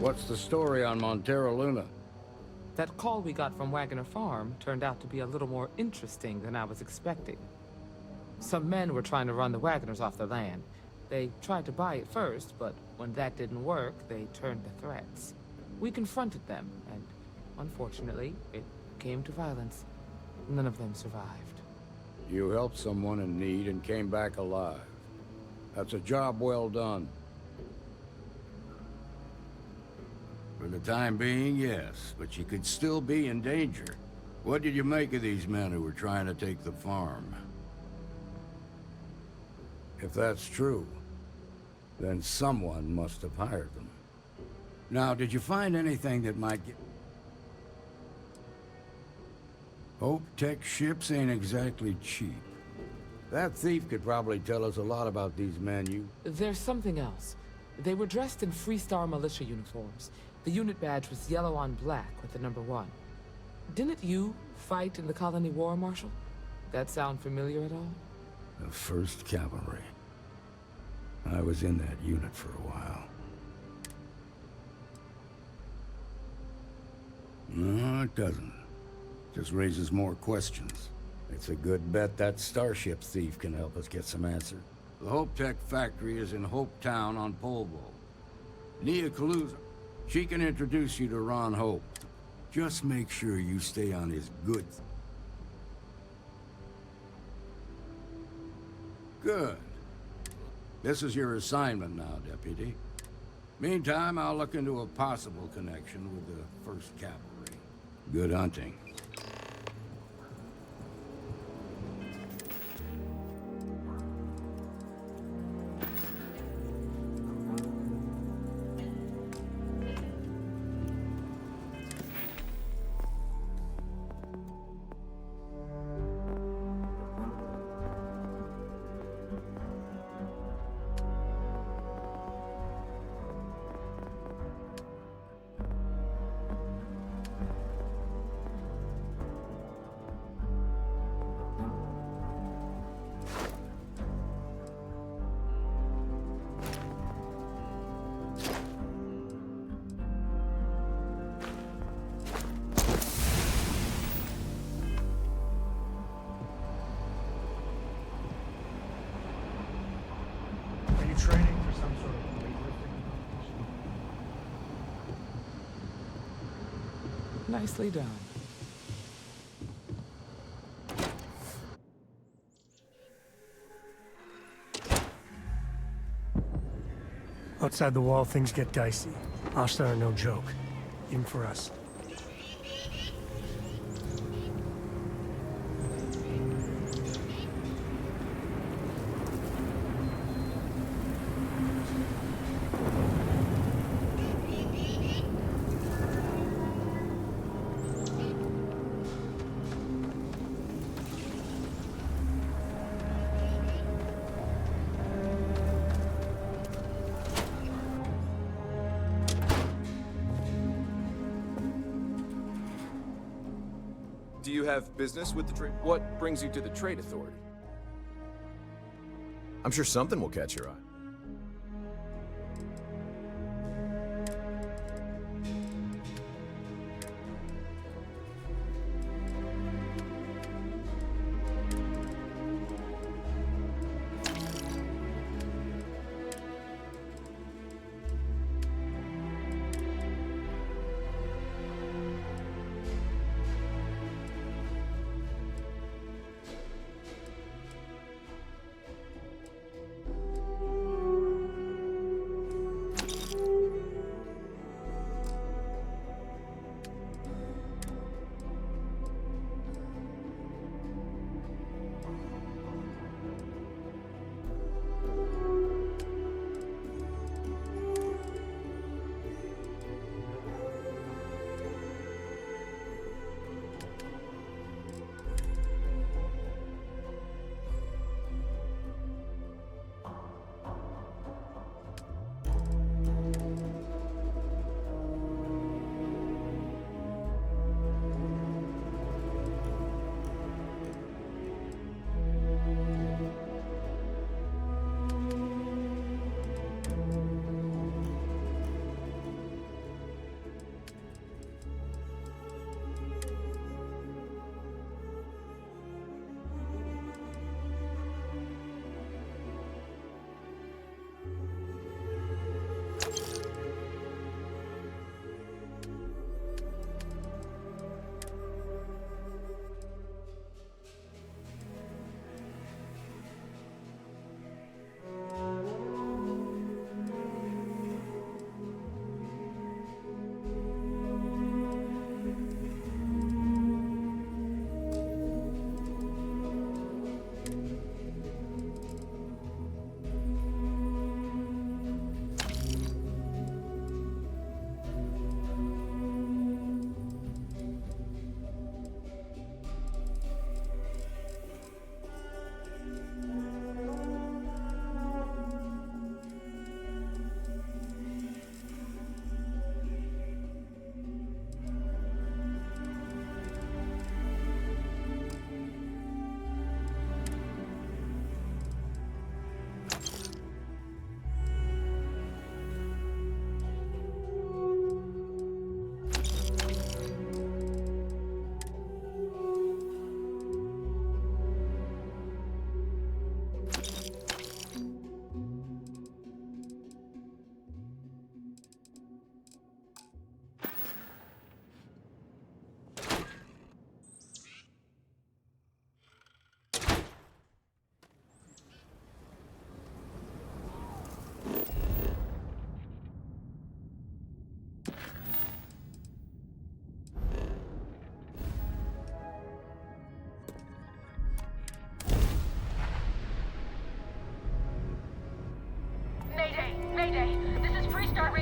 What's the story on Montero Luna? That call we got from Wagoner Farm turned out to be a little more interesting than I was expecting. Some men were trying to run the Wagoners off the land. They tried to buy it first, but when that didn't work, they turned to threats. We confronted them, and unfortunately, it came to violence. None of them survived. You helped someone in need and came back alive. That's a job well done. For the time being, yes, but you could still be in danger. What did you make of these men who were trying to take the farm? If that's true, then someone must have hired them. Now, did you find anything that might get... Hope Tech ships ain't exactly cheap. That thief could probably tell us a lot about these men you... There's something else. They were dressed in Freestar militia uniforms. The unit badge was yellow on black with the number 1. Didn't you fight in the Colony War, Marshal? That sound familiar at all? The 1st Cavalry. I was in that unit for a while. No, it doesn't. Just raises more questions. It's a good bet that starship thief can help us get some answers. The Hope Tech factory is in Hope Town on Polvo. Nia Kaluza. She can introduce you to Ron Hope. Just make sure you stay on his good. Good. This is your assignment now, Deputy. Meantime, I'll look into a possible connection with the 1st Cavalry. Good hunting. Training for some sort of weightlifting competition. Nicely done. Outside the wall, things get dicey. Hostile are no joke, even for us. Do you have business with the trade? What brings you to the Trade Authority? I'm sure something will catch your eye.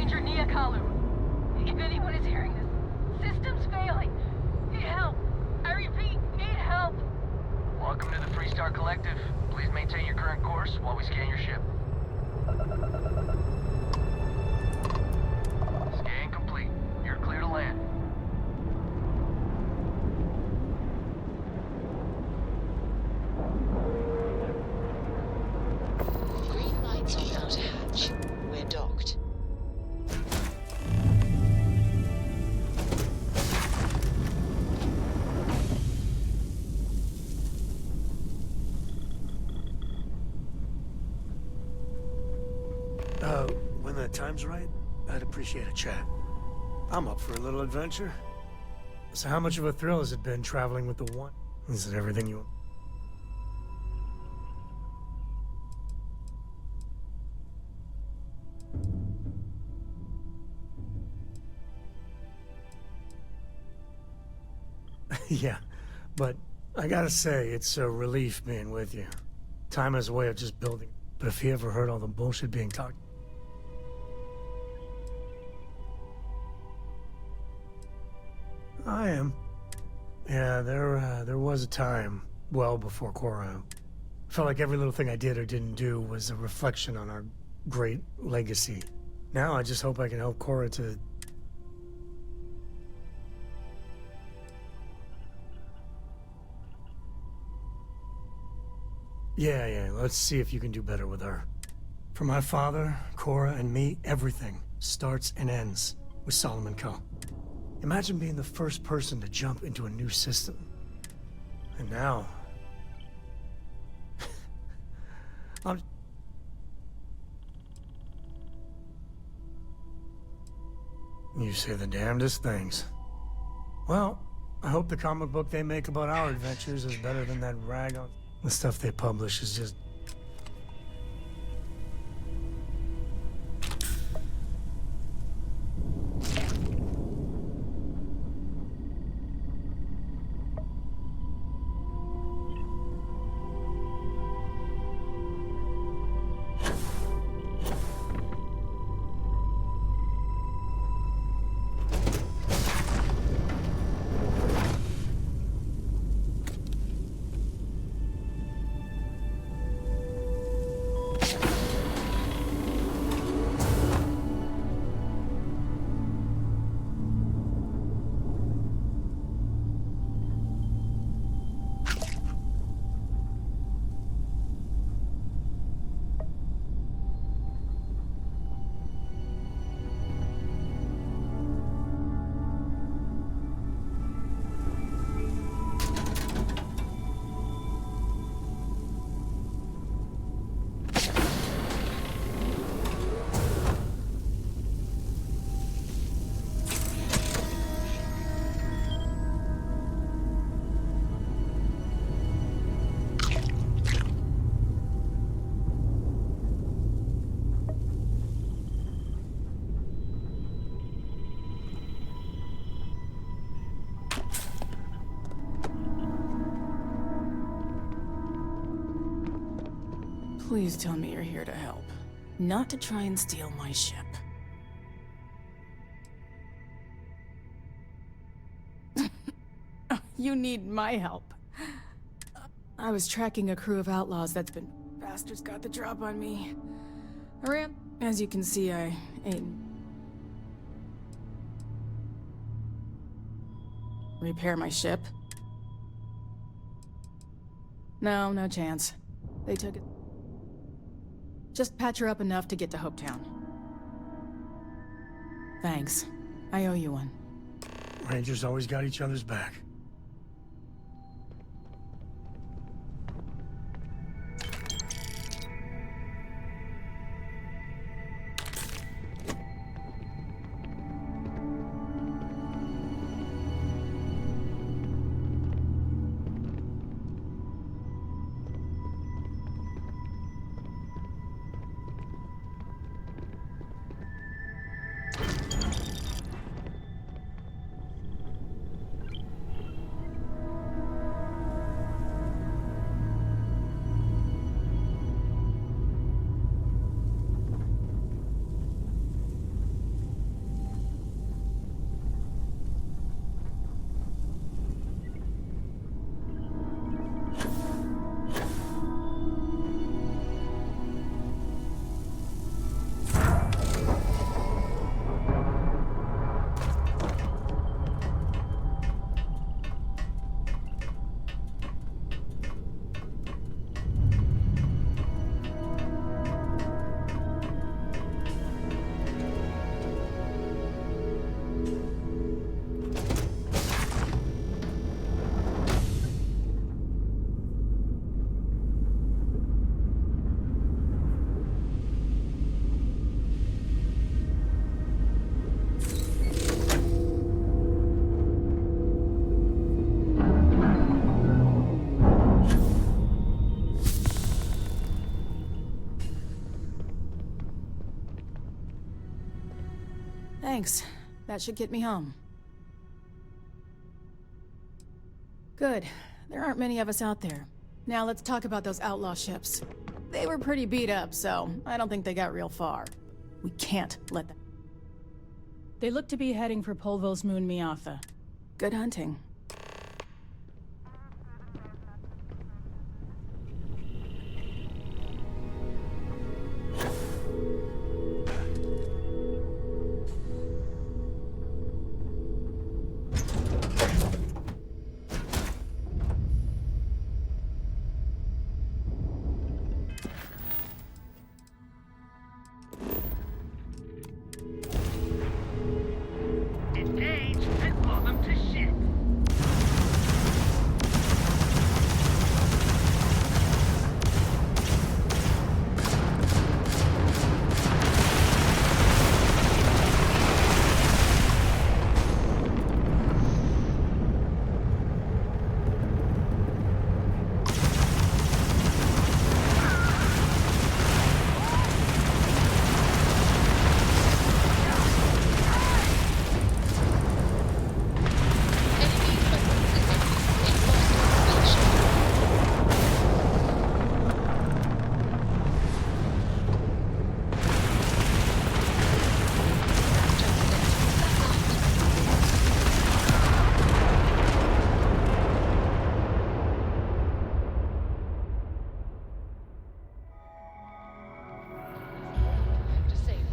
Ranger Niakalu. If anyone is hearing this, system's failing. Need help. I repeat, need help. Welcome to the Freestar Collective. Please maintain your current course while we scan your ship. Scan complete. You're clear to land. Green lights on outer hatch. We're docked. When the time's right, I'd appreciate a chat. I'm up for a little adventure. So how much of a thrill has it been traveling with the One? Is it everything you... Yeah, but I gotta say, it's a relief being with you. Time has a way of just building. But if you ever heard all the bullshit being talked... I am. Yeah, there was a time, well before Cora. Felt like every little thing I did or didn't do was a reflection on our great legacy. Now I just hope I can help Cora to... Yeah, let's see if you can do better with her. For my father, Cora, and me, everything starts and ends with Solomon Co. Imagine being the first person to jump into a new system. And now... You say the damnedest things. Well, I hope the comic book they make about our adventures is better than that rag on... The stuff they publish is just... Please tell me you're here to help, not to try and steal my ship. You need my help. I was tracking a crew of outlaws that's been... Bastards got the drop on me. As you can see, I ain't... Repair my ship? No chance. They took it. Just patch her up enough to get to Hopetown. Thanks. I owe you one. Rangers always got each other's back. Thanks. That should get me home. Good. There aren't many of us out there. Now let's talk about those outlaw ships. They were pretty beat up, so I don't think they got real far. We can't let them. They look to be heading for Polvo's moon Miatha. Good hunting. Engage and blow them to shit. Enemy weapon system in lost formation. Disabled.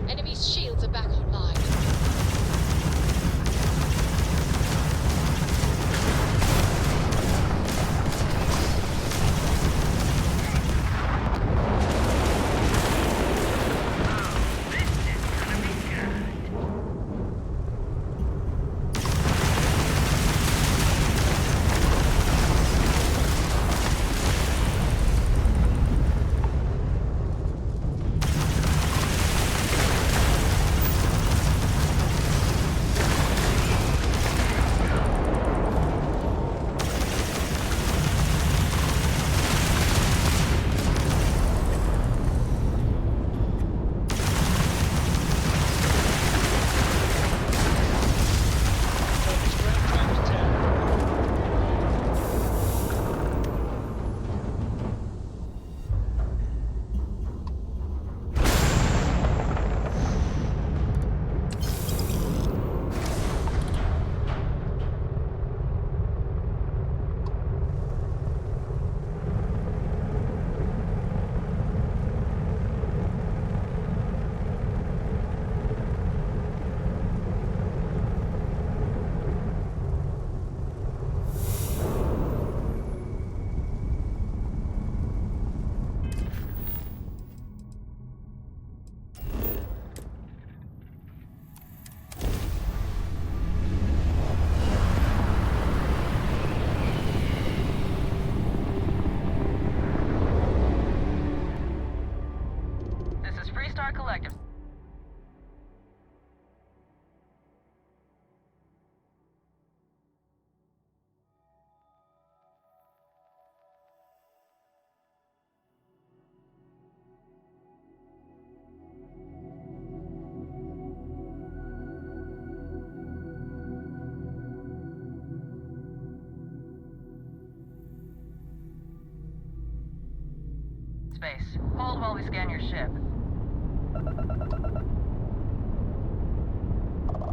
Enemy's shields are back online. This is Freestar Collective. Space. Hold while we scan your ship.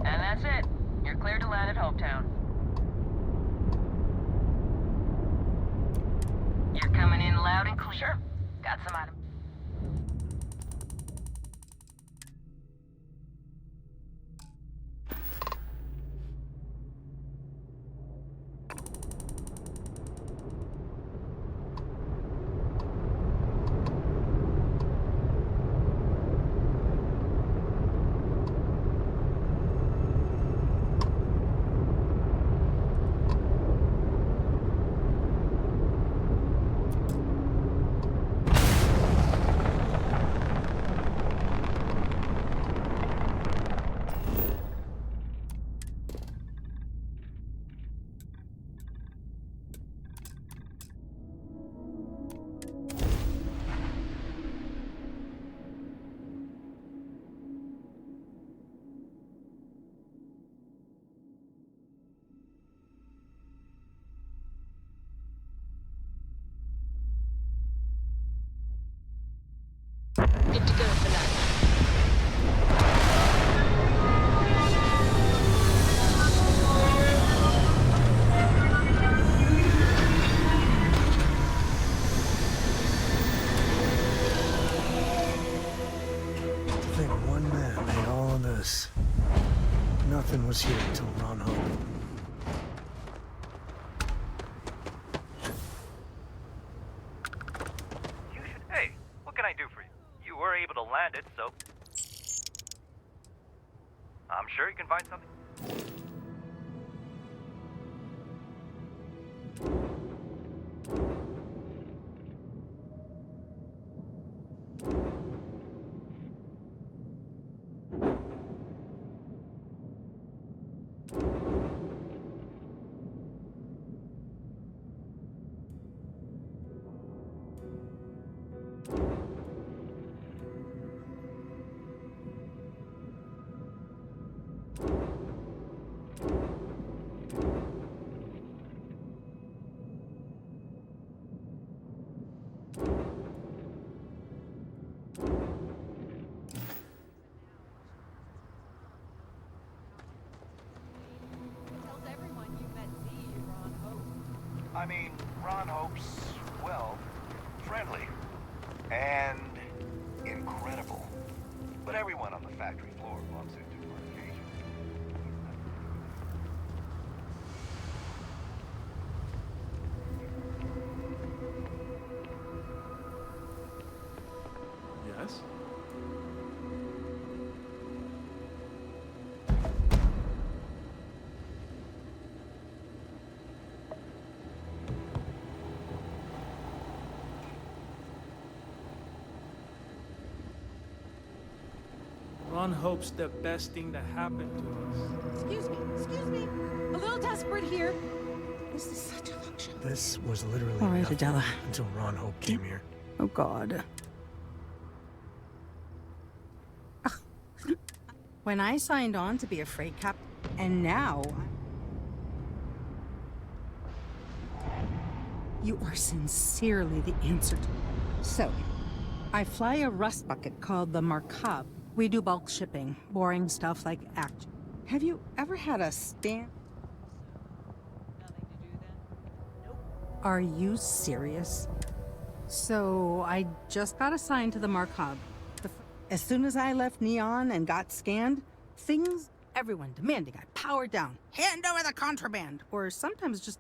And that's it. You're clear to land at Hopetown. You're coming in loud and clear. Sure. Got some items. close. Nothing was here until Ron Hope. Hey, what can I do for you? You were able to land it, so... I'm sure you can find something. I mean, Ron Hope's, well, friendly. And incredible. But everyone on the factory floor bumps into him on occasion. Yes? Ron Hope's the best thing that happened to us. Excuse me. A little desperate here. This is such a luxury. This was literally All right, nothing Adela. until Ron Hope came here. Oh, God. Ugh. When I signed on to be a freight captain, and now... You are sincerely the answer to... So, I fly a rust bucket called the Markab. We do bulk shipping, boring stuff like action. Have you ever had a stand? Are you serious? So, I just got assigned to the Markab. As soon as I left Neon and got scanned, everyone demanding I power down, hand over the contraband, or sometimes just...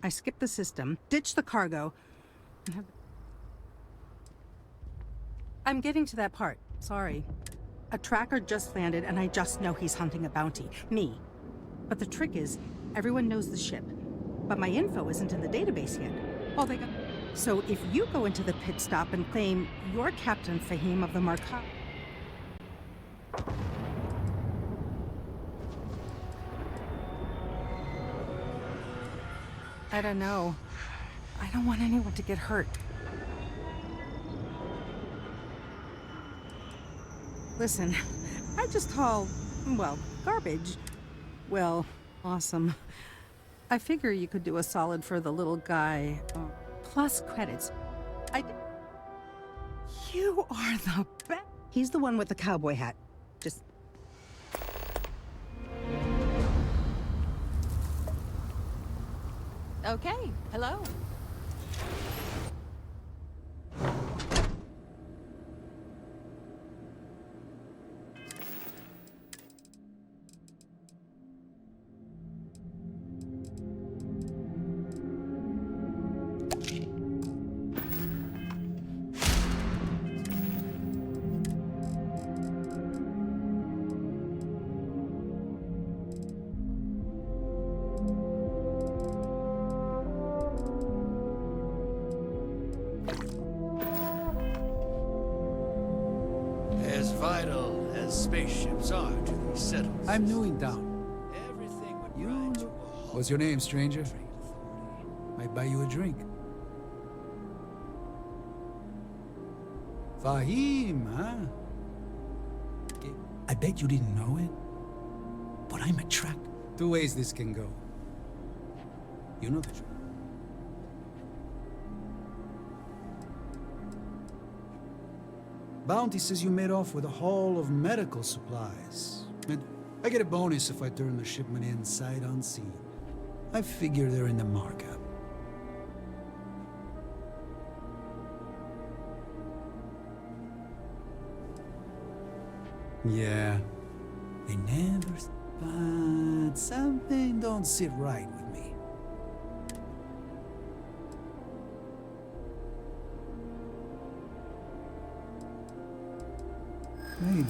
I skip the system, ditch the cargo, and have... I'm getting to that part, sorry. A tracker just landed and I just know he's hunting a bounty, me. But the trick is, everyone knows the ship. But my info isn't in the database yet. All they got... So if you go into the pit stop and claim you're Captain Fahim of the Markab... I don't know. I don't want anyone to get hurt. Listen, I just haul, well, garbage. Well, awesome. I figure you could do a solid for the little guy. Plus credits. You are the best. He's the one with the cowboy hat. Just... Okay, hello. As vital as spaceships are to these settlements. I'm new in town. Everything would You... grind to a halt. What's your name, stranger? Might buy you a drink. Fahim, huh? I bet you didn't know it, but I'm a track. Two ways this can go. You know the truth. Bounty says you made off with a haul of medical supplies. And I get a bonus if I turn the shipment in sight unseen. I figure they're in the markup. Yeah. They never... But something don't sit right with me. Maybe.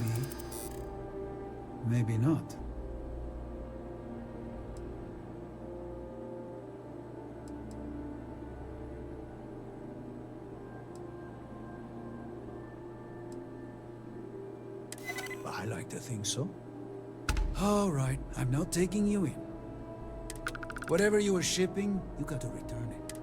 Maybe not. I like to think so. All right, I'm not taking you in. Whatever you were shipping, you got to return it.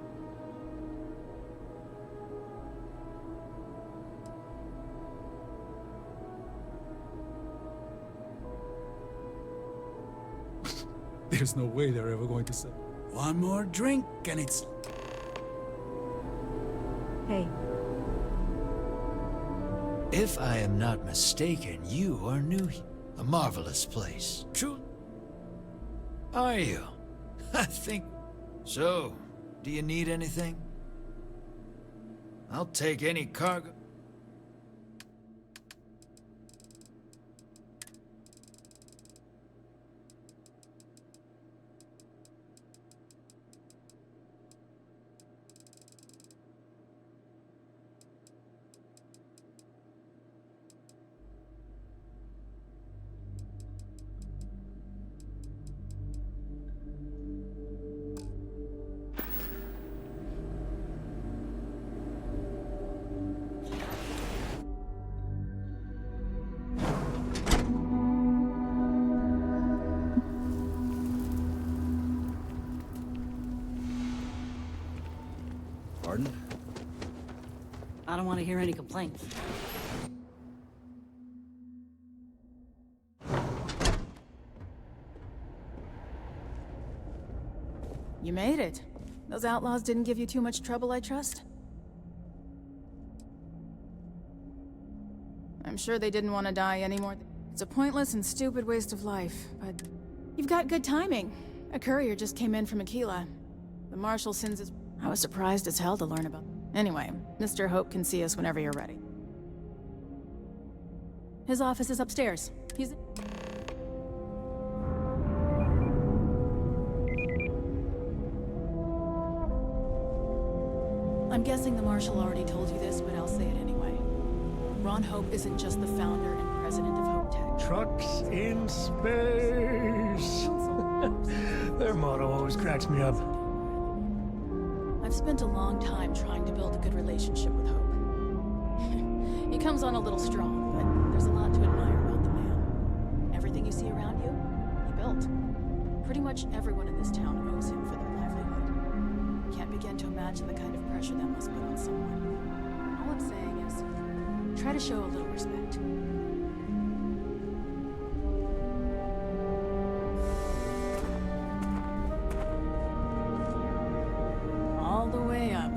There's no way they're ever going to say, one more drink and it's... Hey. If I am not mistaken, you are new here. A marvelous place. True. Are you? I think... So, do you need anything? I'll take any cargo. Pardon? I don't want to hear any complaints. You made it. Those outlaws didn't give you too much trouble, I trust? I'm sure they didn't want to die anymore. It's a pointless and stupid waste of life, but... You've got good timing. A courier just came in from Aquila. The Marshal sends his... I was surprised as hell to learn about... Anyway, Mr. Hope can see us whenever you're ready. His office is upstairs. He's... I'm guessing the Marshal already told you this, but I'll say it anyway. Ron Hope isn't just the founder and president of Hope Tech. Trucks in space! Their motto always cracks me up. I've spent a long time trying to build a good relationship with Hope. He comes on a little strong, but there's a lot to admire about the man. Everything you see around you, he built. Pretty much everyone in this town owes him for their livelihood. Can't begin to imagine the kind of pressure that must put on someone. All I'm saying is, try to show a little respect. All the way up.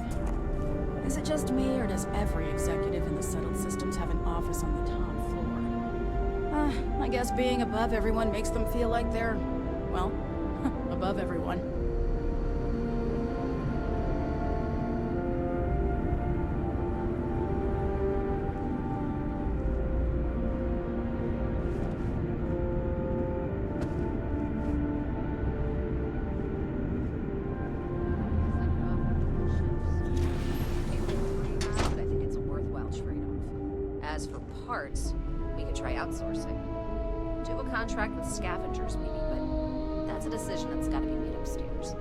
Is it just me, or does every executive in the settled systems have an office on the top floor? I guess being above everyone makes them feel like they're, well, above everyone. As for parts, we could try outsourcing. Do a contract with scavengers, maybe, but that's a decision that's got to be made upstairs.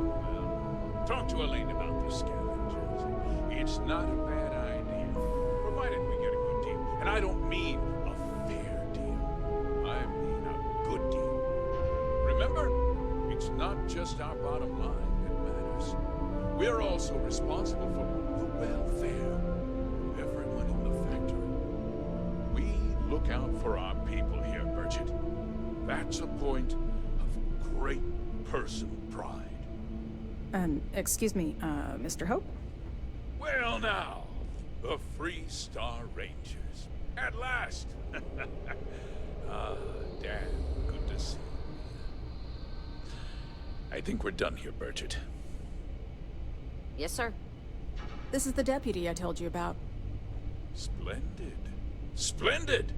Well, talk to Elaine about the scavengers. It's not a bad idea, provided we get a good deal. And I don't mean a fair deal. I mean a good deal. Remember, it's not just our bottom line that matters. We're also responsible for the welfare of everyone in the factory. We look out for our people here, Bridget. That's a point of great personal pride. Excuse me, Mr. Hope? Well now, the Freestar Rangers. At last! Damn, good to see you. I think we're done here, Bridget. Yes, sir. This is the deputy I told you about. Splendid. Splendid!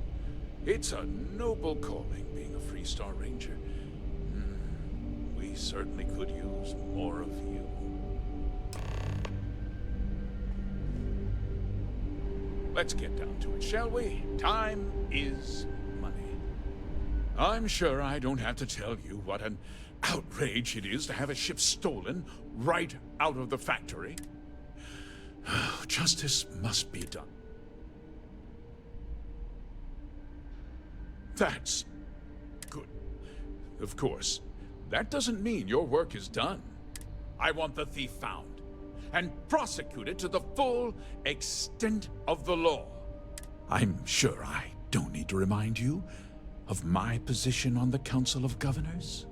It's a noble calling, being a Freestar Ranger. We certainly could use more of you. Let's get down to it, shall we? Time is money. I'm sure I don't have to tell you what an outrage it is to have a ship stolen right out of the factory. Justice must be done. That's good. Of course, that doesn't mean your work is done. I want the thief found and prosecuted to the full extent of the law. I'm sure I don't need to remind you of my position on the Council of Governors.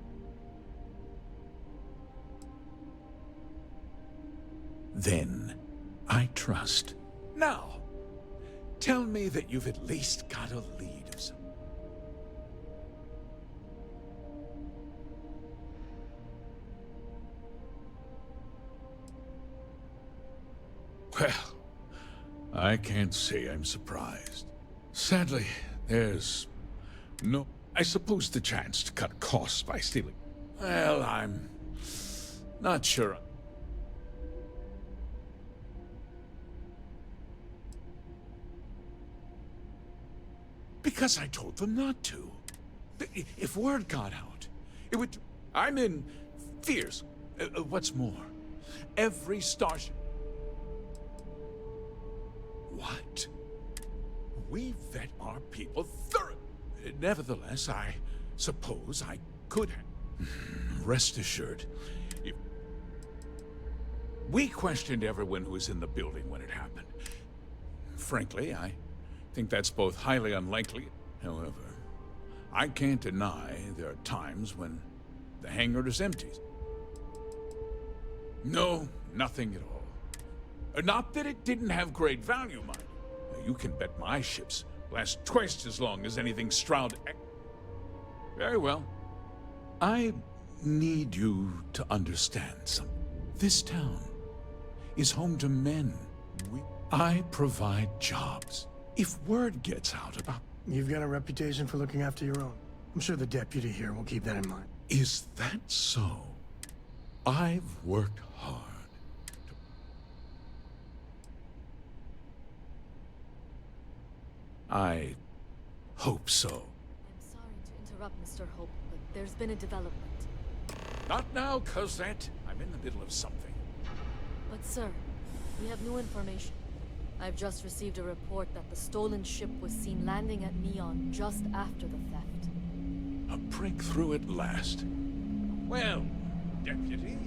Then I trust. Now, tell me that you've at least got a lead of some. Well, I can't say I'm surprised. Sadly, there's no... I suppose the chance to cut costs by stealing... Well, I'm not sure. Because I told them not to. If word got out, it would... I'm in fears. What's more, every starship... What? We vet our people thoroughly. Nevertheless, I suppose I could have. Rest assured, if... We questioned everyone who was in the building when it happened. Frankly, I think that's both highly unlikely. However, I can't deny there are times when the hangar is empty. No, nothing at all. Not that it didn't have great value, mind. You can bet my ships last twice as long as anything Stroud... Very well. I need you to understand something. This town is home to men. I provide jobs. If word gets out about... You've got a reputation for looking after your own. I'm sure the deputy here will keep that in mind. Is that so? I've worked hard. I hope so. I'm sorry to interrupt, Mr. Hope, but there's been a development. Not now, Cosette. I'm in the middle of something. But sir, we have new information. I've just received a report that the stolen ship was seen landing at Neon just after the theft. A breakthrough at last. Well, Deputy,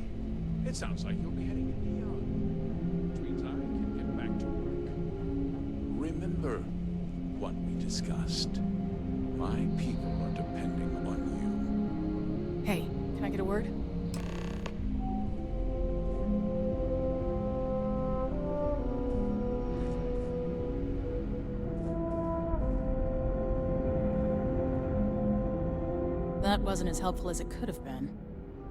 it sounds like you'll be heading to Neon. Which means I can get back to work. Remember what we discussed. My people are depending on you. Hey, can I get a word? That wasn't as helpful as it could have been.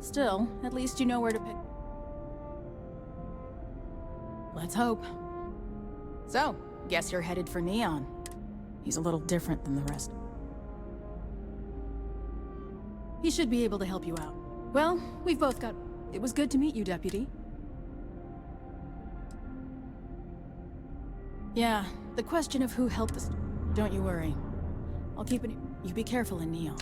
Still, at least you know where to pick. Let's hope. So, guess you're headed for Neon. He's a little different than the rest. He should be able to help you out. Well, we've both got... It was good to meet you, Deputy. Yeah, the question of who helped us... Don't you worry. I'll keep it... You be careful in Neon.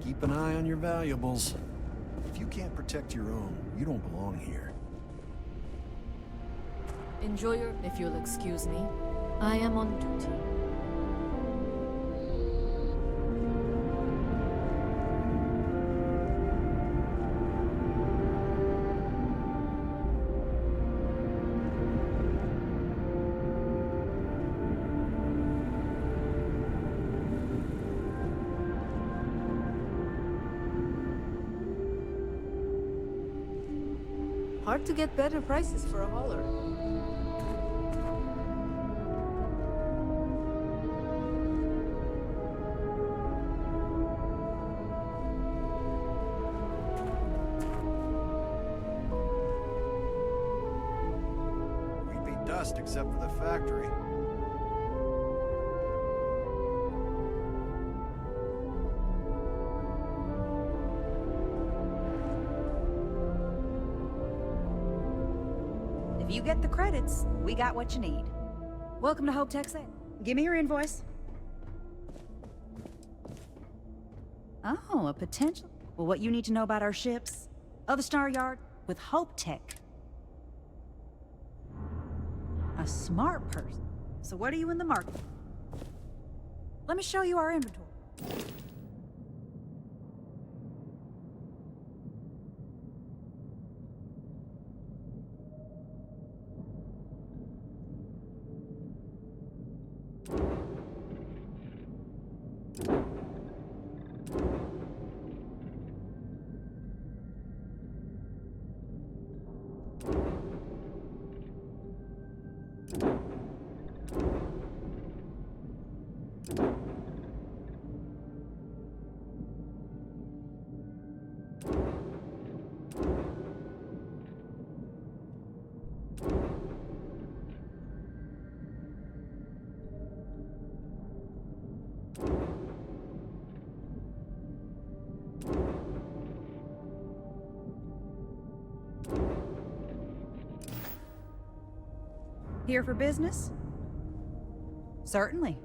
Keep an eye on your valuables. If you can't protect your own, you don't belong here. Enjoy your... If you'll excuse me, I am on duty. Hard to get better prices for a hauler. rest except for the factory. If you get the credits, we got what you need. Welcome to Hope Tech Sale. Give me your invoice. Oh, a potential. Well, what you need to know about our ships? Other Star Yard with Hope Tech. A smart person. So what are you in the market? Let me show you our inventory. Here for business? Certainly.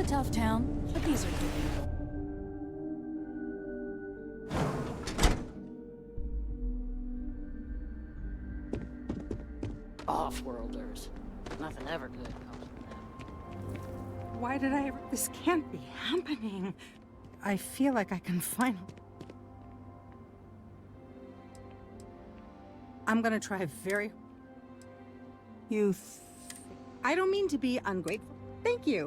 tough town, but these are doable. Off-worlders. Nothing ever good comes from them. Why did I ever... This can't be happening. I feel like I can finally... I'm gonna try very... I don't mean to be ungrateful. Thank you.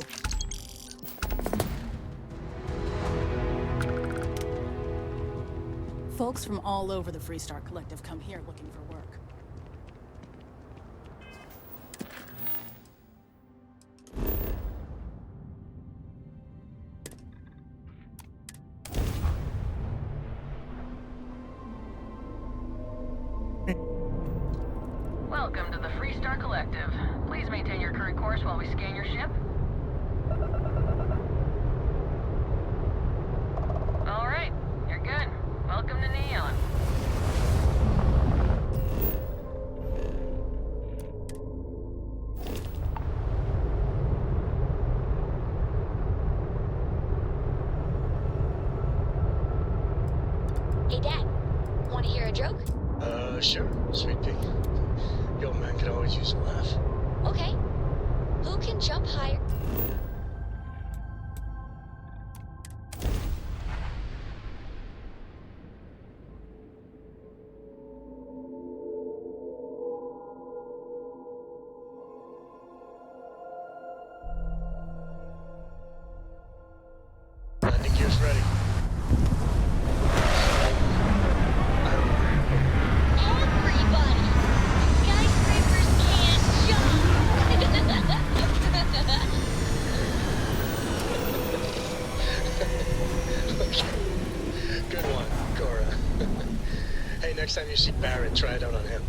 Folks from all over the Freestar Collective come here looking for work. Welcome to the Freestar Collective. Please maintain your current course while we scan your ship. All right, you're good. Welcome to Neon. Hey, Dad. Want to hear a joke? Sure, sweet pea. Yo, man, could always use a laugh. Okay. Who can jump higher? Landing gear's ready. Everybody! Skyscrapers can't jump! Okay. Good one, Cora. Hey, next time you see Barrett, try it out on him.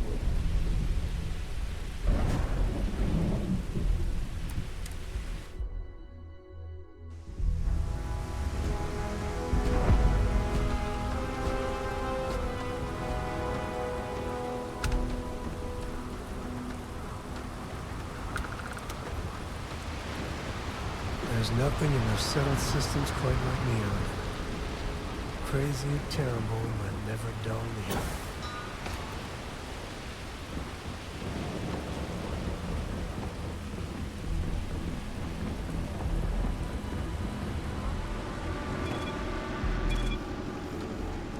There's nothing in their settled systems quite like Neon. Crazy, terrible, but never dull Neon.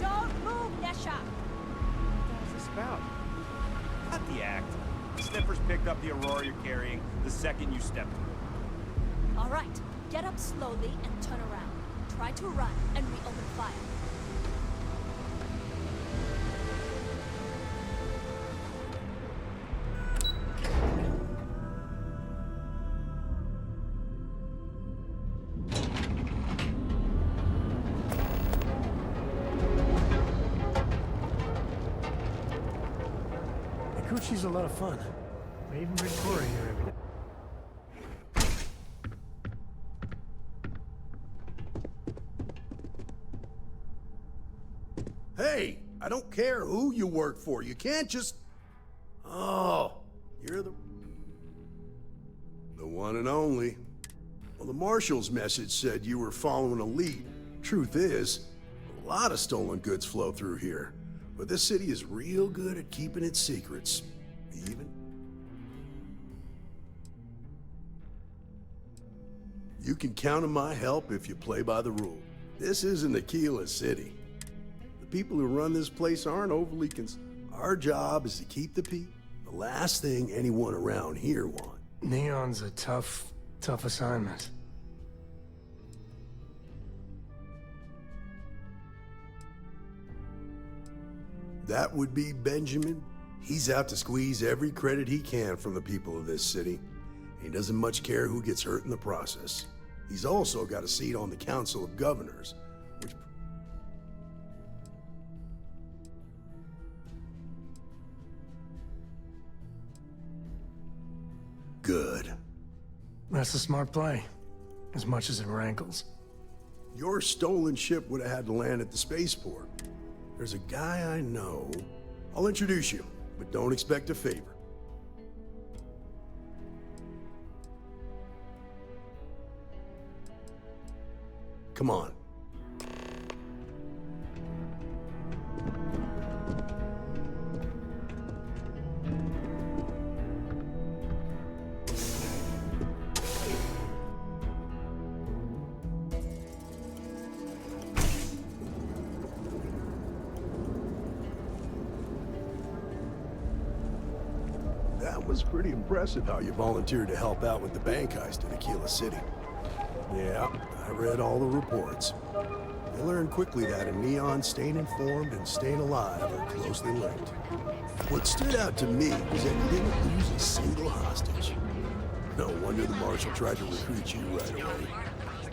Don't move, Nesha! What's this about? Cut the act. Sniffers picked up the Aurora you're carrying the second you stepped through. All right, get up slowly and turn around. Try to run, and we open fire. The Coochie's a lot of fun. I even bring Cora here every day. Hey, I don't care who you work for. You can't just... Oh, you're the one and only. Well, the Marshal's message said you were following a lead. Truth is, a lot of stolen goods flow through here. But this city is real good at keeping its secrets. Even... You can count on my help if you play by the rules. This isn't Aquila City. The people who run this place aren't overly Our job is to keep the peace. The last thing anyone around here wants. Neon's a tough assignment. That would be Benjamin. He's out to squeeze every credit he can from the people of this city. He doesn't much care who gets hurt in the process. He's also got a seat on the Council of Governors, which... Good. That's a smart play, as much as it rankles. Your stolen ship would have had to land at the spaceport. There's a guy I know. I'll introduce you, but don't expect a favor. Come on. That was pretty impressive how you volunteered to help out with the bank heist in Aquila City. Yeah, I read all the reports. I learned quickly that a Neon staying informed and staying alive are closely linked. What stood out to me was that you didn't lose a single hostage. No wonder the Marshal tried to recruit you right away.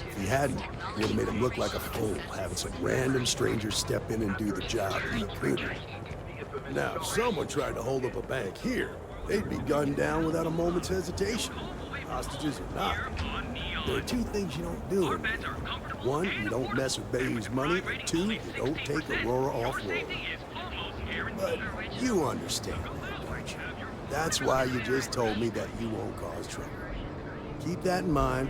If he hadn't, he would have made him look like a fool, having some random stranger step in and do the job he couldn't. Now, if someone tried to hold up a bank here, they'd be gunned down without a moment's hesitation. Hostages or not. There are two things you don't do in here. One, you don't mess with Bayou's money, and two, you don't take Aurora off-world. But you understand that, don't you? That's why you just told me that you won't cause trouble. Keep that in mind.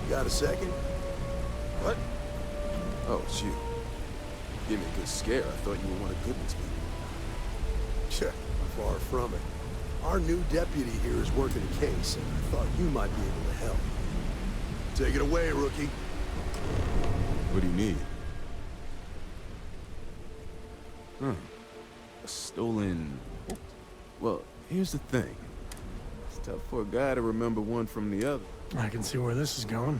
Got a second? What? Oh, it's you. Gave me a good scare. I thought you were one of Goodman's people. Far from it. Our new deputy here is working a case, and I thought you might be able to help. Take it away, rookie. What do you need? A stolen... Well, here's the thing. It's tough for a guy to remember one from the other. I can see where this is going.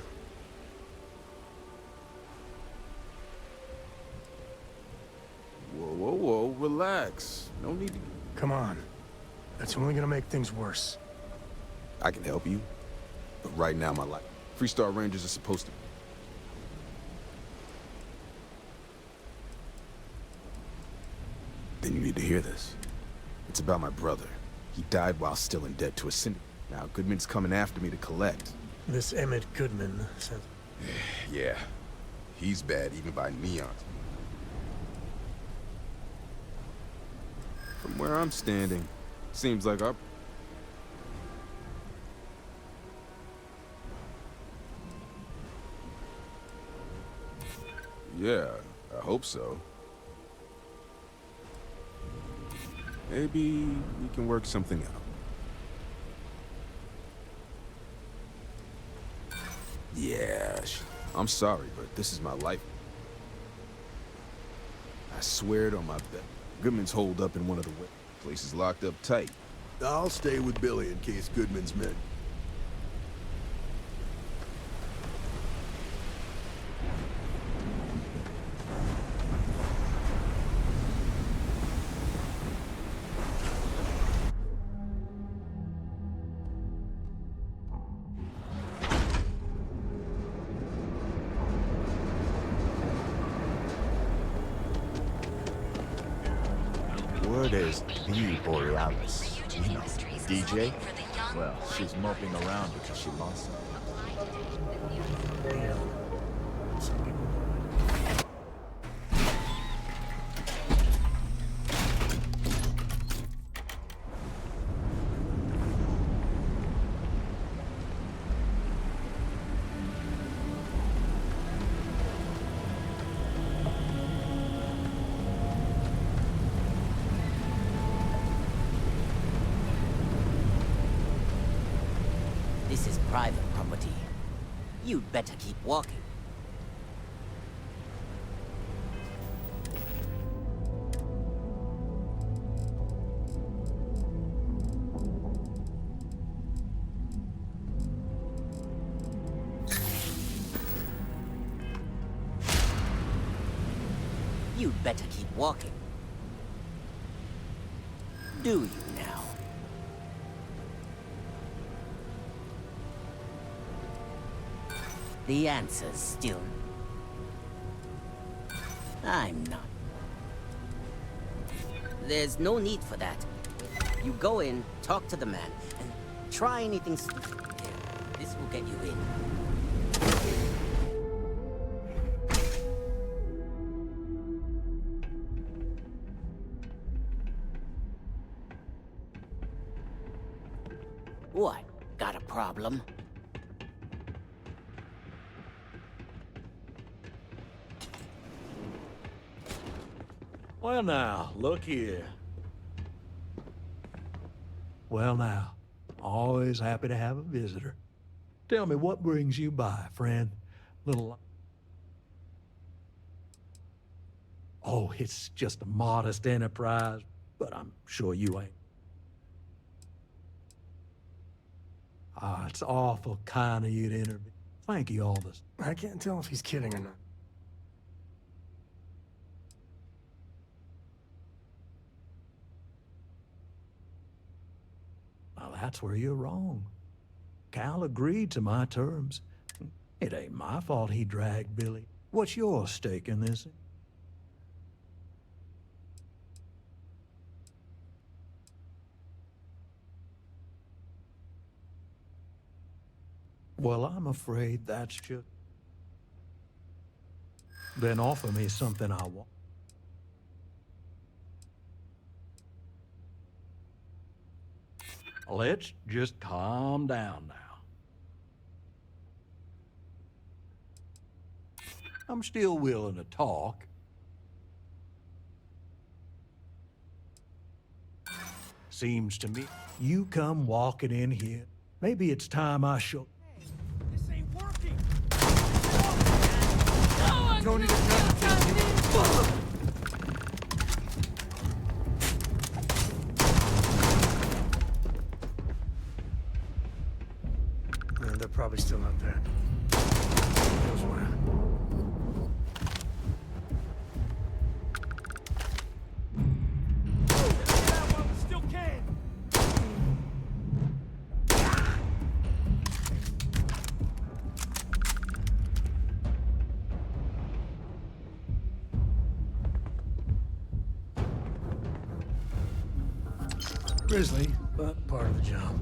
Whoa, relax. No need to... Come on. That's only gonna make things worse. I can help you, but right now my life. Freestar Rangers are supposed to... Then you need to hear this. It's about my brother. He died while still in debt to a syndicate. Now, Goodman's coming after me to collect. This Emmett Goodman says... Yeah. He's bad, even by Neon. From where I'm standing, seems like our... Yeah, I hope so. Maybe we can work something out. Yeah, I'm sorry, but this is my life. I swear it on my bed. Goodman's holed up in one of the places locked up tight. I'll stay with Billy in case Goodman's men. Word is the Borealis. You know, DJ? Well, she's moping around because she lost him. This is private property. You'd better keep walking. You'd better keep walking. Do you now? The answer's still... I'm not. There's no need for that. You go in, talk to the man, and try anything... This will get you in. What? Got a problem? Well now, look here. Well now, always happy to have a visitor. Tell me, what brings you by, friend? Little... Oh, it's just a modest enterprise, but I'm sure you ain't. Ah, it's awful kind of you to intervene. Thank you, Aldous. I can't tell if he's kidding or not. Now, that's where you're wrong. Cal agreed to my terms. It ain't my fault he dragged Billy. What's your stake in this? Well, I'm afraid that's just... Then offer me something I want. Let's just calm down now. I'm still willing to talk. Seems to me you come walking in here. Maybe it's time I show... This ain't working! Don't need a Man, they're probably still out there. Knows where. Still can! Grisly, but part of the job.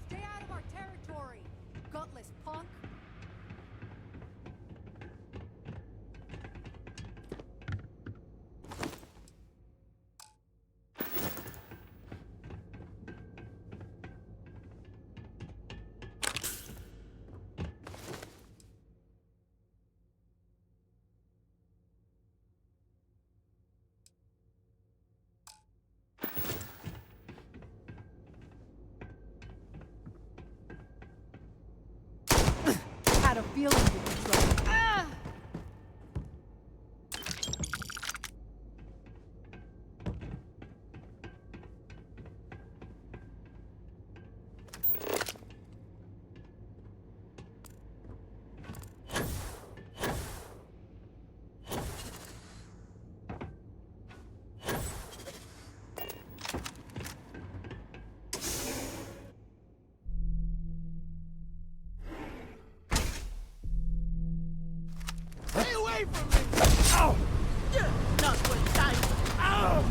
Stay out of our territory, gutless punk! Had a feeling you'd be trouble. Ah! away from me! Ow! Not with time. Ow!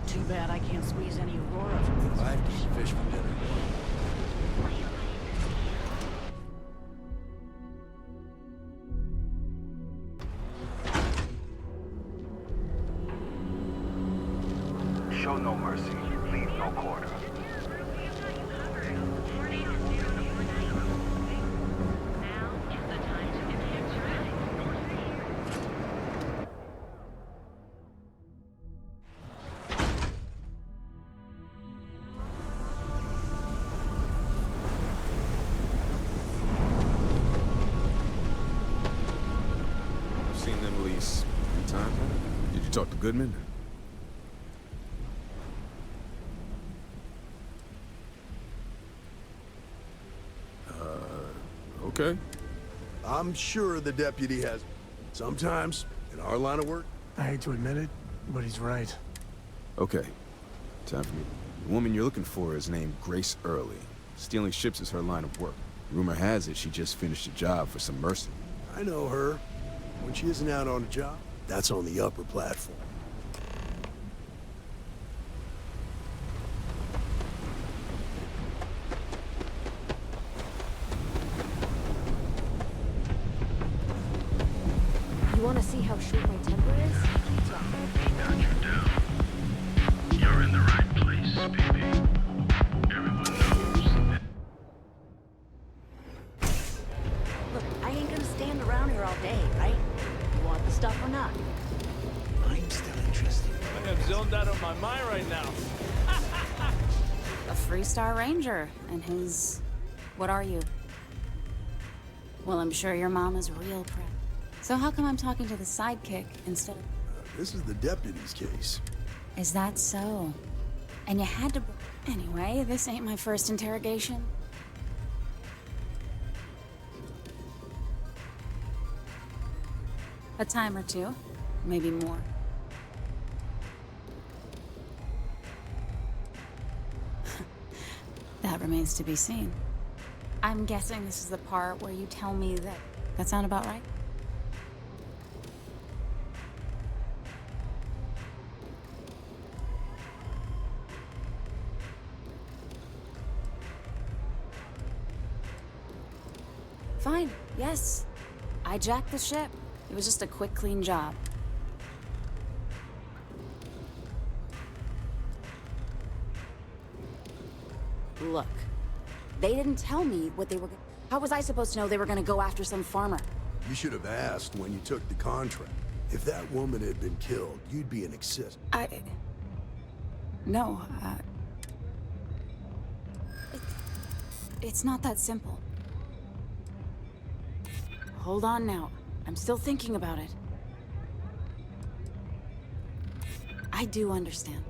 Too bad I can't squeeze any Aurora from this. I've eaten fish for dinner. Show no mercy, leave no quarter. I've seen them at least 3 times now. Did you talk to Goodman? Okay. I'm sure the deputy has. Sometimes, in our line of work. I hate to admit it, but he's right. Okay. Time for me. The woman you're looking for is named Grace Early. Stealing ships is her line of work. Rumor has it she just finished a job for some mercenaries. I know her. When she isn't out on a job, that's on the upper platform. You want to see how short my temper is? You're in the right place, baby. Everyone knows. Look, I ain't gonna stand around here all day, right? You want the stuff or not? I'm still interested. I am zoned out of my mind right now. A Freestar Ranger, and his... What are you? Well, I'm sure your mom is real proud. So how come I'm talking to the sidekick instead of... This is the deputy's case. Is that so? And you had to... Anyway, this ain't my first interrogation. A time or two, maybe more. That remains to be seen. I'm guessing this is the part where you tell me that... That sound about right? Fine, yes. I jacked the ship. It was just a quick, clean job. Look, they didn't tell me what they were... How was I supposed to know they were gonna go after some farmer? You should have asked when you took the contract. If that woman had been killed, you'd be an accessory. No, it's not that simple. Hold on now. I'm still thinking about it. I do understand.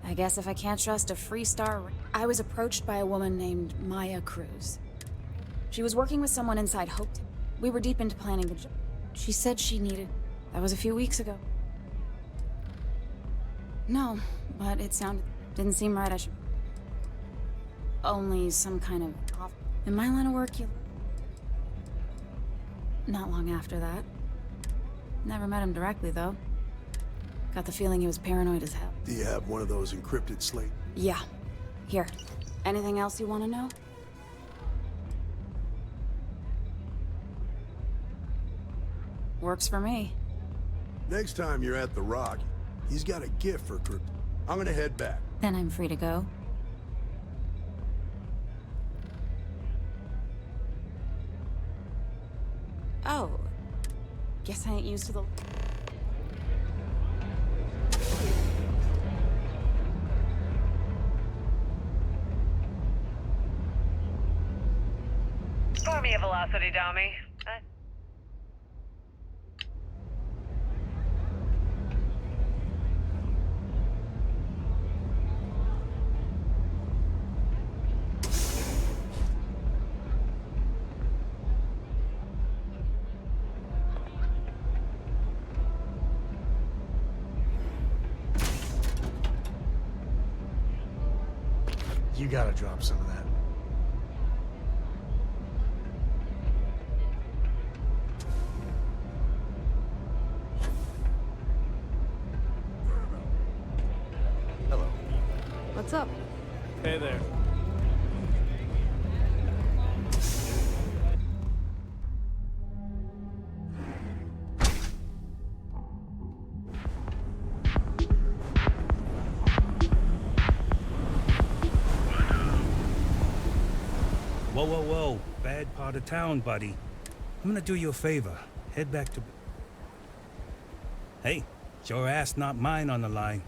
I guess if I can't trust a Freestar... I was approached by a woman named Maya Cruz. She was working with someone inside Hope. We were deep into planning the job. She said she needed... That was a few weeks ago. No, but it sounded... Didn't seem right. I should... Only some kind of... Off. In my line of work, you... Not long after that. Never met him directly, though. Got the feeling he was paranoid as hell. Do you have one of those encrypted slate? Yeah. Here. Anything else you want to know? Works for me. Next time you're at the Rock, he's got a gift for crypto. I'm gonna head back. Then I'm free to go. Oh. Guess I ain't used to the... Pour me a velocity dummy. You gotta drop some of that. Hello. What's up? Hey there. Whoa, whoa, whoa. Bad part of town, buddy. I'm gonna do you a favor. Head back to... Hey, it's your ass, not mine on the line.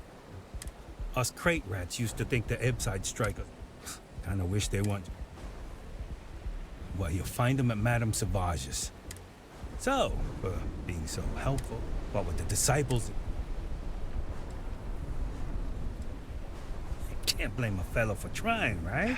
Us crate rats used to think the Ebbside strikers. Kinda wish they weren't. Well, you'll find them at Madame Savage's. So, for being so helpful, what with the disciples... Can't blame a fellow for trying, right?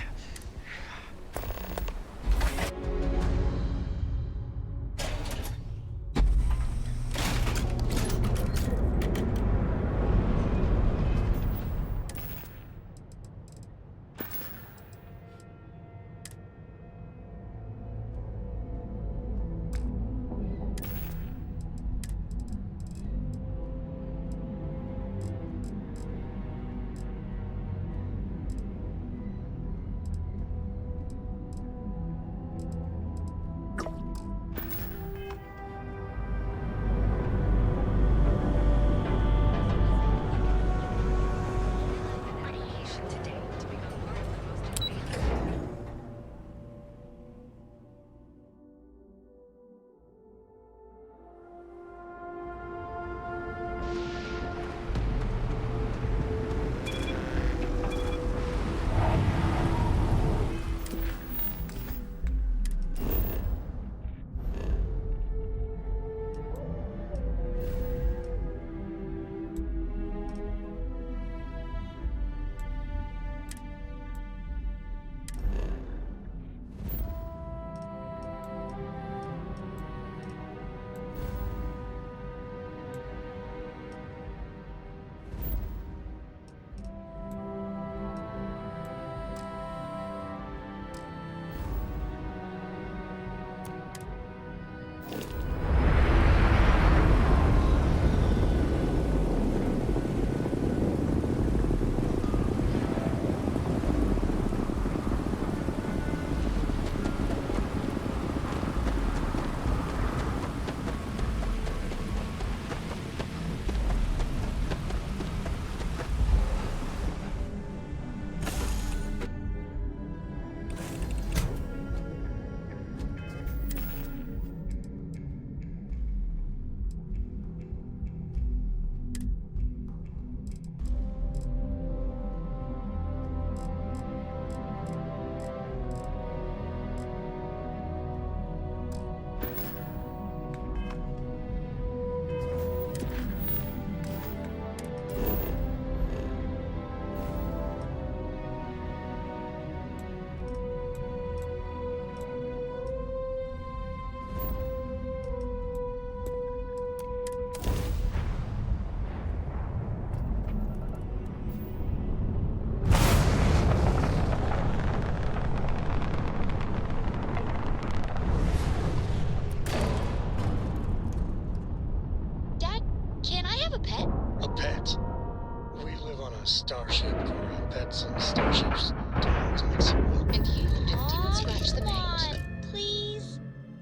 starship, Cora. Pets and starships don't always mix it well. And you didn't even scratch the paint. Please?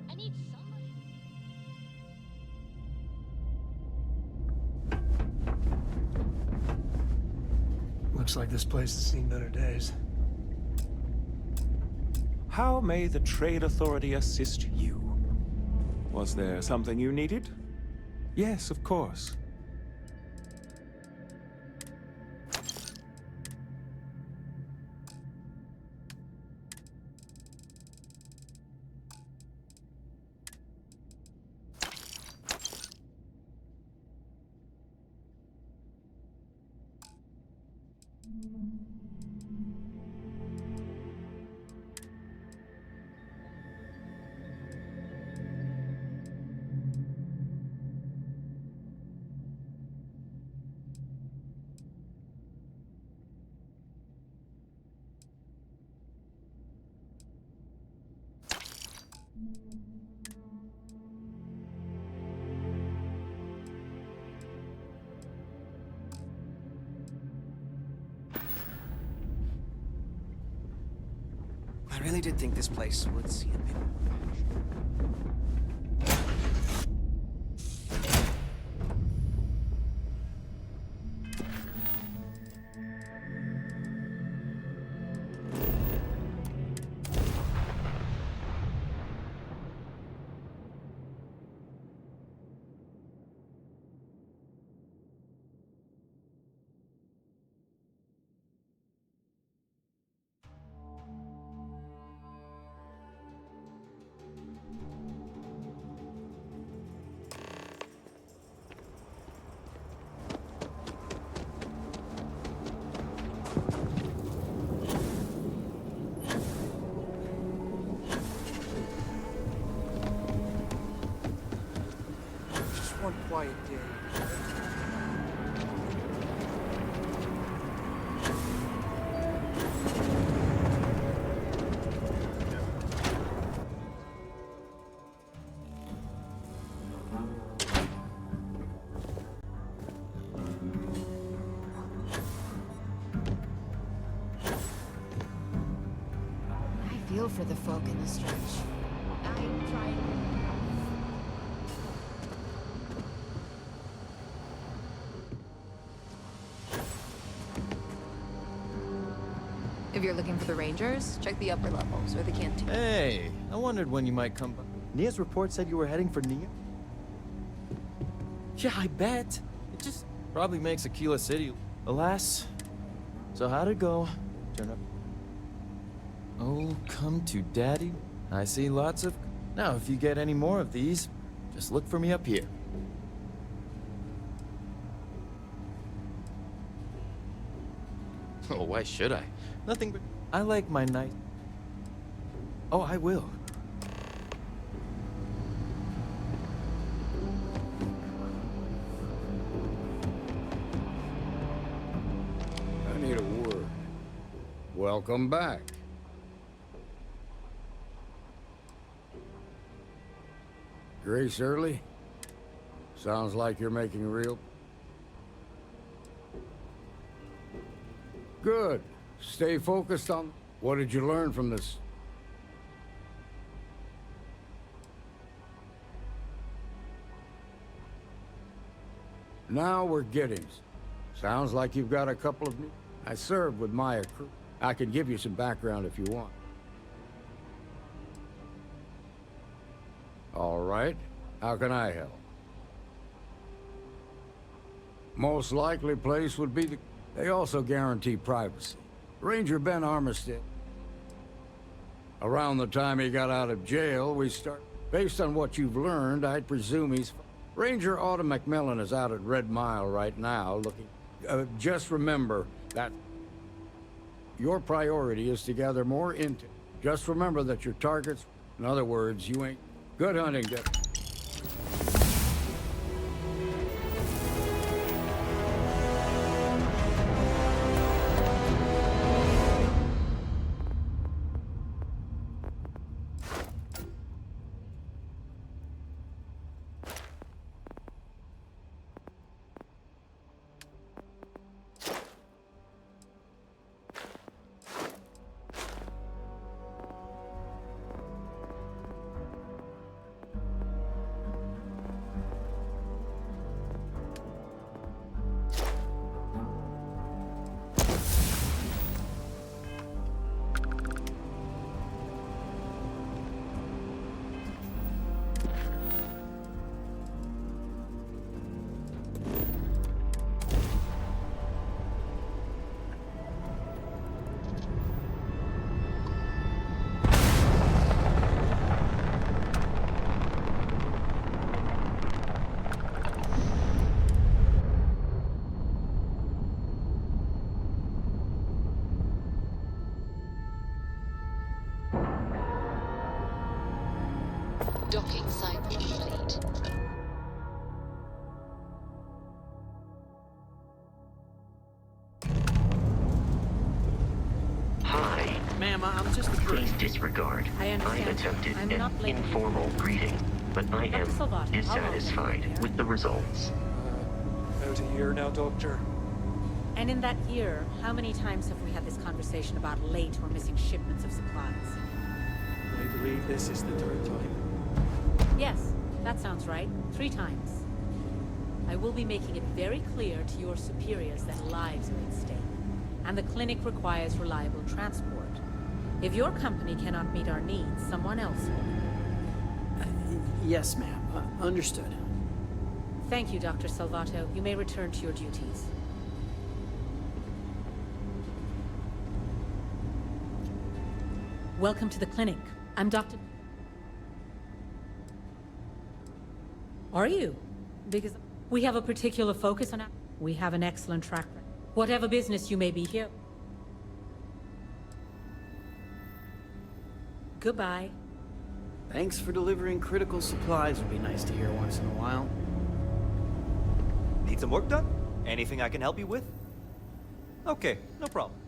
I need somebody. Looks like this place has seen better days. How may the Trade Authority assist you? Was there something you needed? Yes, of course. I really did think this place would see a bit. One quiet day. I feel for the folk in the stretch. I'm trying. If you're looking for the Rangers, check the upper levels or the canteen. Hey, I wondered when you might come by. Nia's report said you were heading for Nia? Yeah, I bet. It just probably makes Aquila City. Alas. So how'd it go? Turn up. Oh, come to daddy. I see lots of... Now, if you get any more of these, just look for me up here. Oh, why should I? Nothing but... I like my night. Oh, I will. I need a word. Welcome back. Grace Early? Sounds like you're making real... Good. Stay focused on... What did you learn from this? Now we're getting... Sounds like you've got a couple of... I served with Maya Crew. I can give you some background if you want. All right. How can I help? Most likely place would be the... They also guarantee privacy. Ranger Ben Armistead. Around the time he got out of jail, we start... Based on what you've learned, I'd presume he's... Ranger Autumn McMillan is out at Red Mile right now, looking... just remember that... Your priority is to gather more intel. Just remember that your targets... In other words, you ain't... Good hunting, Dick. Docking site complete. Hi, Ma'am, I'm just a Please disregard. I understand. attempted I'm an not blaming you. informal greeting, but I am Salvato, how long have you been dissatisfied there? with the results. About a year now, Doctor. And in that year, how many times have we had this conversation about late or missing shipments of supplies? I believe this is the third time. Yes, that sounds right. 3 times. I will be making it very clear to your superiors that lives are at stake, and the clinic requires reliable transport. If your company cannot meet our needs, someone else will. Yes, ma'am. Understood. Thank you, Dr. Salvato. You may return to your duties. Welcome to the clinic. I'm Dr. Are you? Because we have a particular focus on... We have an excellent track record. Whatever business you may be here. Goodbye. Thanks for delivering critical supplies would be nice to hear once in a while. Need some work done? Anything I can help you with? Okay, no problem.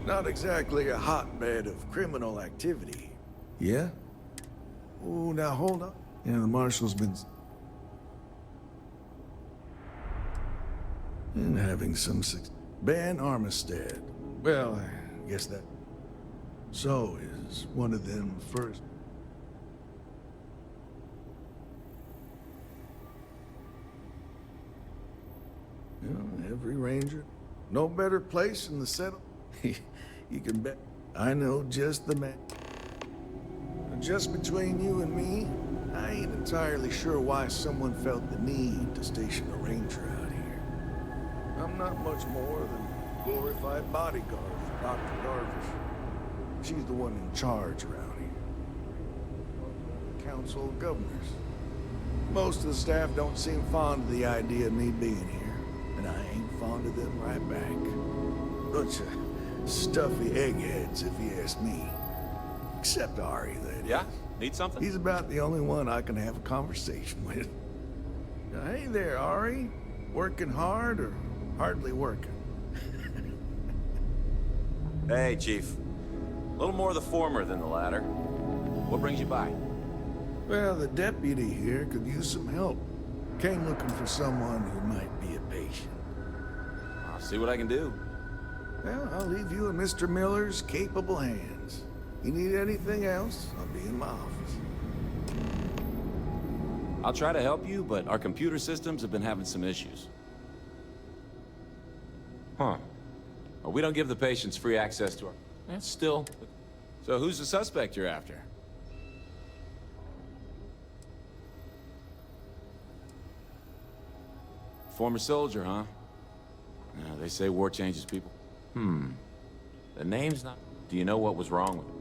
Not exactly a hotbed of criminal activity. Yeah? Oh, now hold up. Yeah, the marshal's been... and having some success. Ben Armistead. Well, I guess that... So, is one of them first... You know, every ranger. No better place in the settle. You can bet. I know just the man. Just between you and me, I ain't entirely sure why someone felt the need to station a ranger out here. I'm not much more than a glorified bodyguard for Dr. Darvish. She's the one in charge around here. Council of Governors. Most of the staff don't seem fond of the idea of me being here, and I ain't fond of them right back. Bunch of stuffy eggheads, if you ask me. Except Ari, that Yeah? is. Need something? He's about the only one I can have a conversation with. Hey there, Ari. Working hard or hardly working? Hey, Chief. A little more of the former than the latter. What brings you by? Well, the deputy here could use some help. Came looking for someone who might be a patient. I'll see what I can do. Well, I'll leave you in Mr. Miller's capable hands. You need anything else, I'll be in my office. I'll try to help you, but our computer systems have been having some issues. Huh. Well, we don't give the patients free access to our... Still. So who's the suspect you're after? Former soldier, huh? Yeah, they say war changes people. The name's not... Do you know what was wrong with him?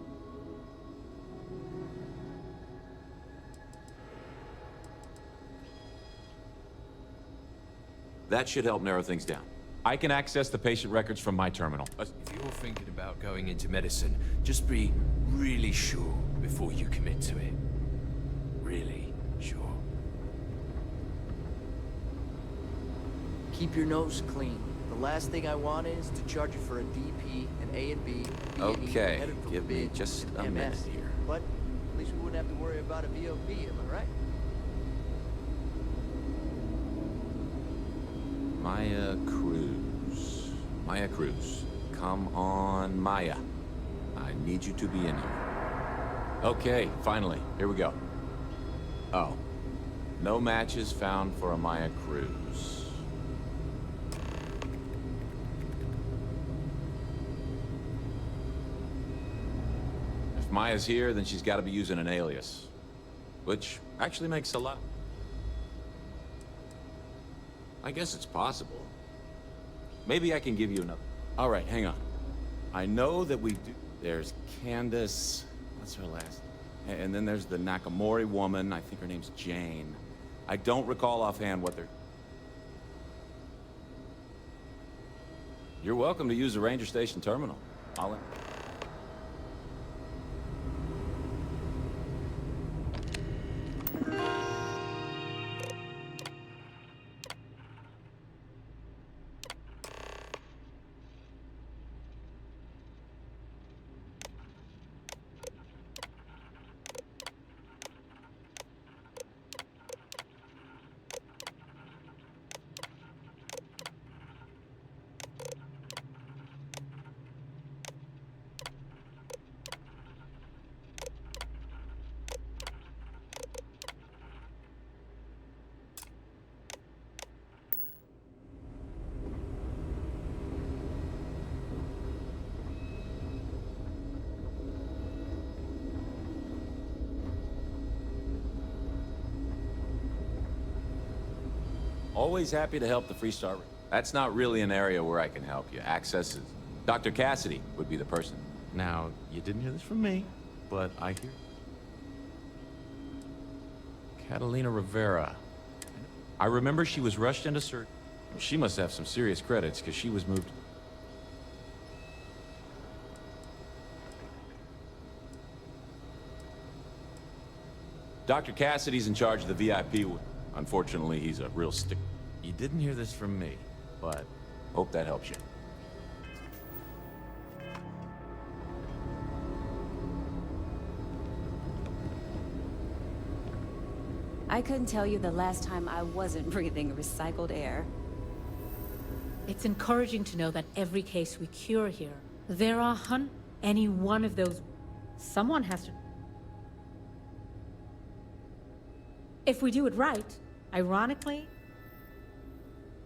That should help narrow things down. I can access the patient records from my terminal. If you're thinking about going into medicine, just be really sure before you commit to it. Really sure. Keep your nose clean. The last thing I want is to charge you for a DP, an A and B, B and E, Okay, headed for give me bid, just a MS. minute here. But at least we wouldn't have to worry about a VOP, am I right? Maya Cruz. Maya Cruz. Come on, Maya. I need you to be in here. Okay, finally. Here we go. Oh. No matches found for a Maya Cruz. If Maya's here, then she's got to be using an alias. Which actually makes a lot... I guess it's possible. Maybe I can give you another. All right, hang on. I know that we do. There's Candace. What's her last? And then there's the Nakamori woman. I think her name's Jane. I don't recall offhand what they're... You're welcome to use the Ranger Station terminal. I'll... Always happy to help the Freestar. That's not really an area where I can help you. Access is... Dr. Cassidy would be the person. Now, you didn't hear this from me, but I hear... Catalina Rivera. I remember she was rushed into surgery. She must have some serious credits, because she was moved... Dr. Cassidy's in charge of the VIP. Unfortunately, he's a real stick. You didn't hear this from me, but hope that helps you. I couldn't tell you the last time I wasn't breathing recycled air. It's encouraging to know that every case we cure here, there are any one of those... Someone has to... If we do it right, ironically,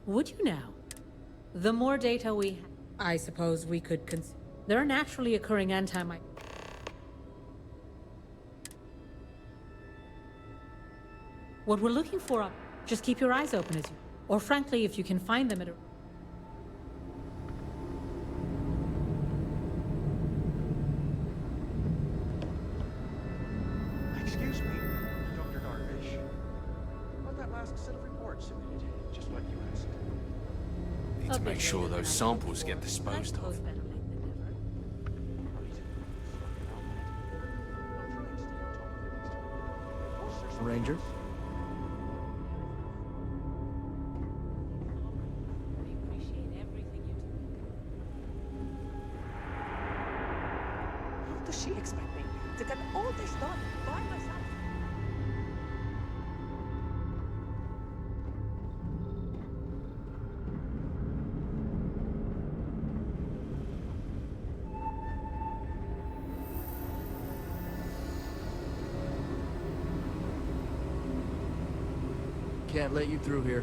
would you now? The more data we have, I suppose we could there are naturally occurring What we're looking for, just keep your eyes open as you... Or frankly, if you can find them at a... Excuse me, Dr. Darvish. About that last set of reports submitted, just what you asked. Need to make sure those samples get disposed of. Ranger? How does she expect me to get all this done by myself? Can't let you through here.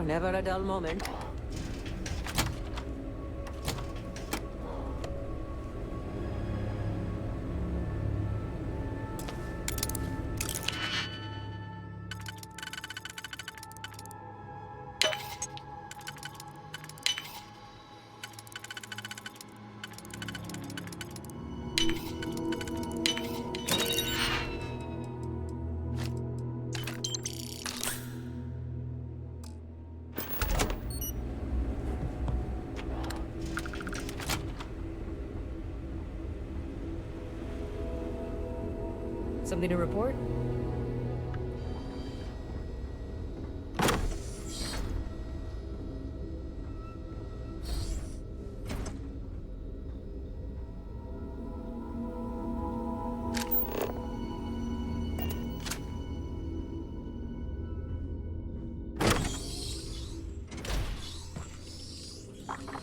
Never a dull moment. Something to report?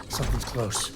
Something's close.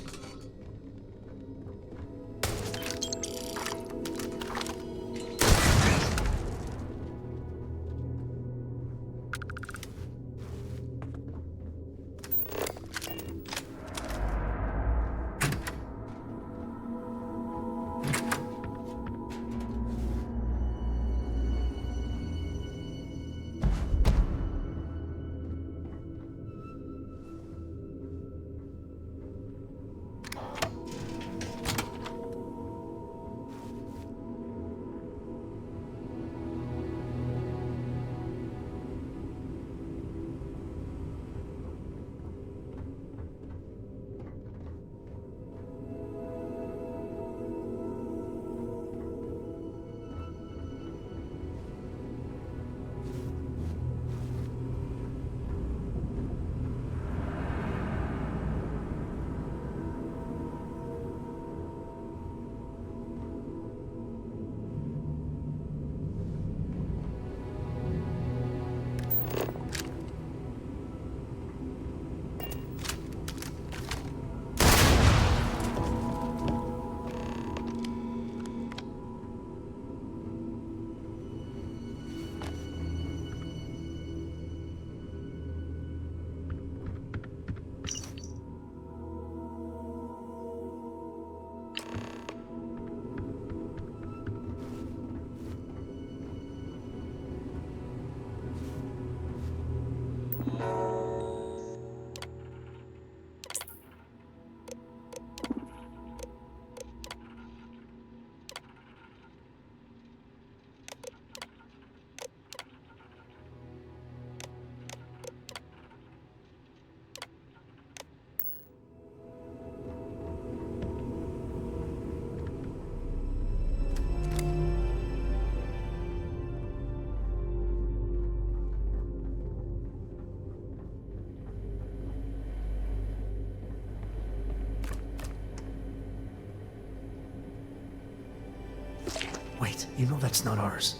Wait, you know that's not ours.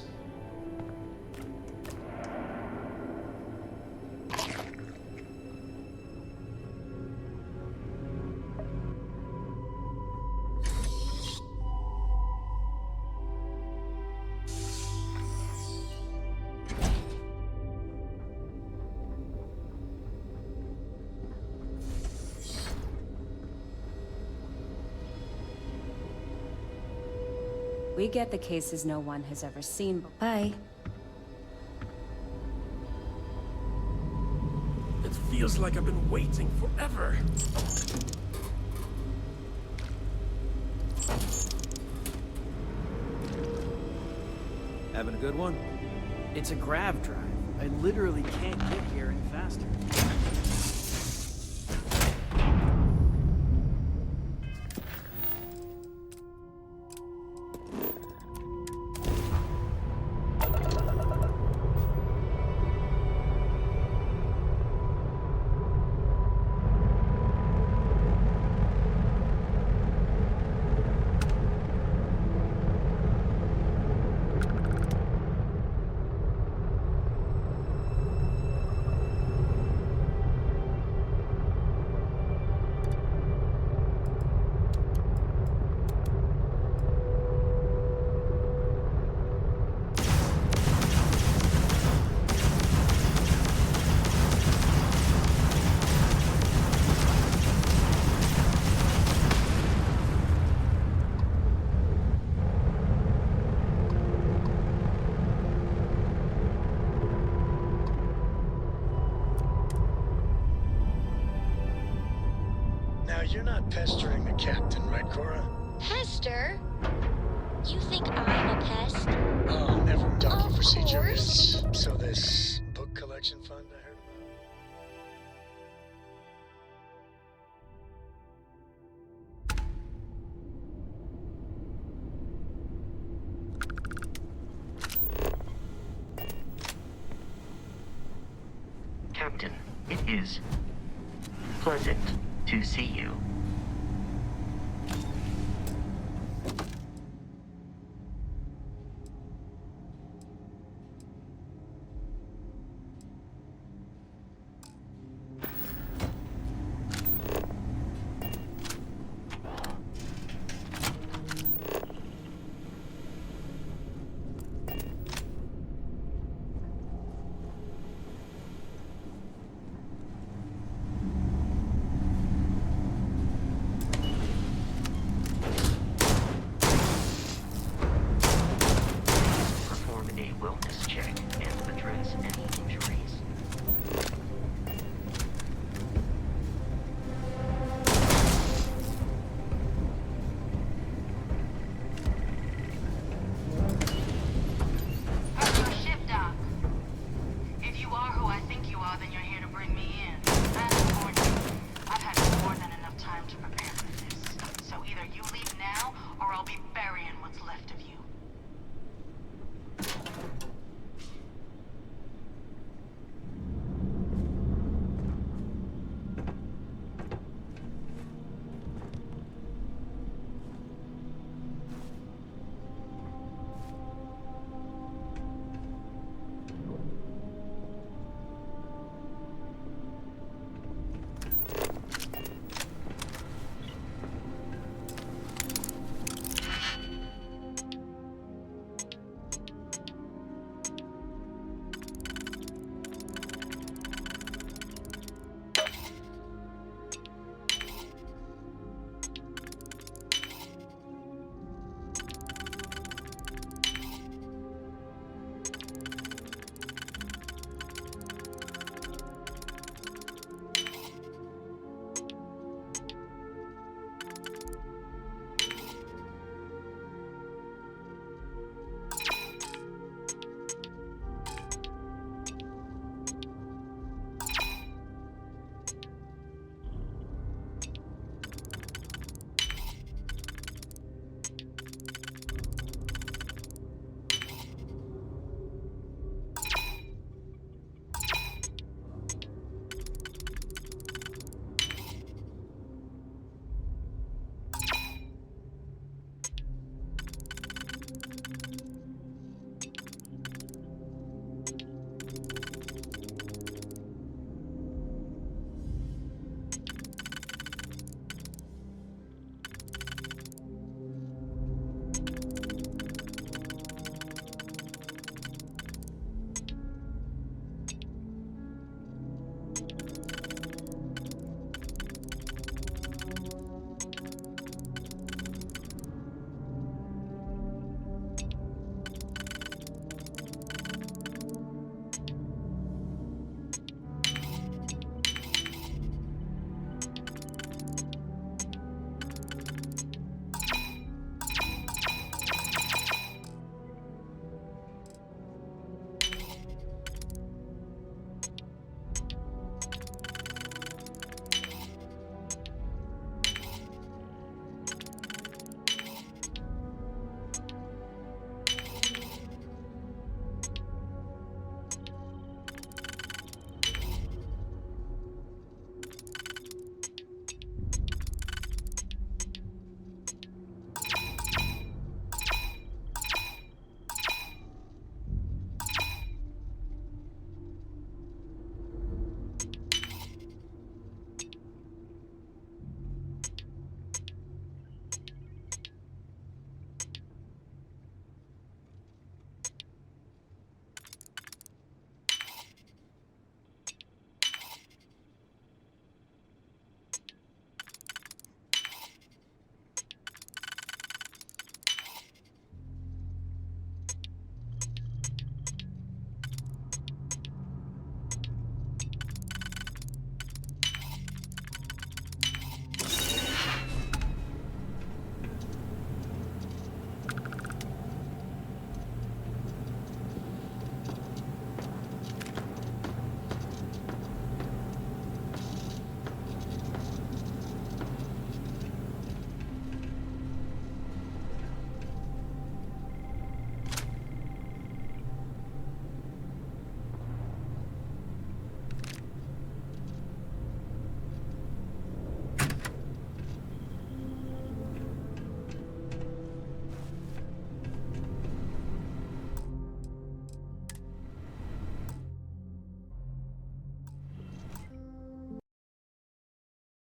We get the cases no one has ever seen. Bye. It feels like I've been waiting forever. Having a good one? It's a grav drive. I literally can't get here any faster. Now, you're not pestering the captain, right, Cora? Pester? You think I'm a pest? Oh, never. Docking Of procedure course. is... So this book collection fund I heard Captain, it is pleasant to see you. Perform a wellness check and address any injuries. How's your ship, Doc? If you are who I think you are, then you're here to bring me in. I've warned you. I've had more than enough time to prepare for this. So either you leave now, or I'll be burying what's left of you.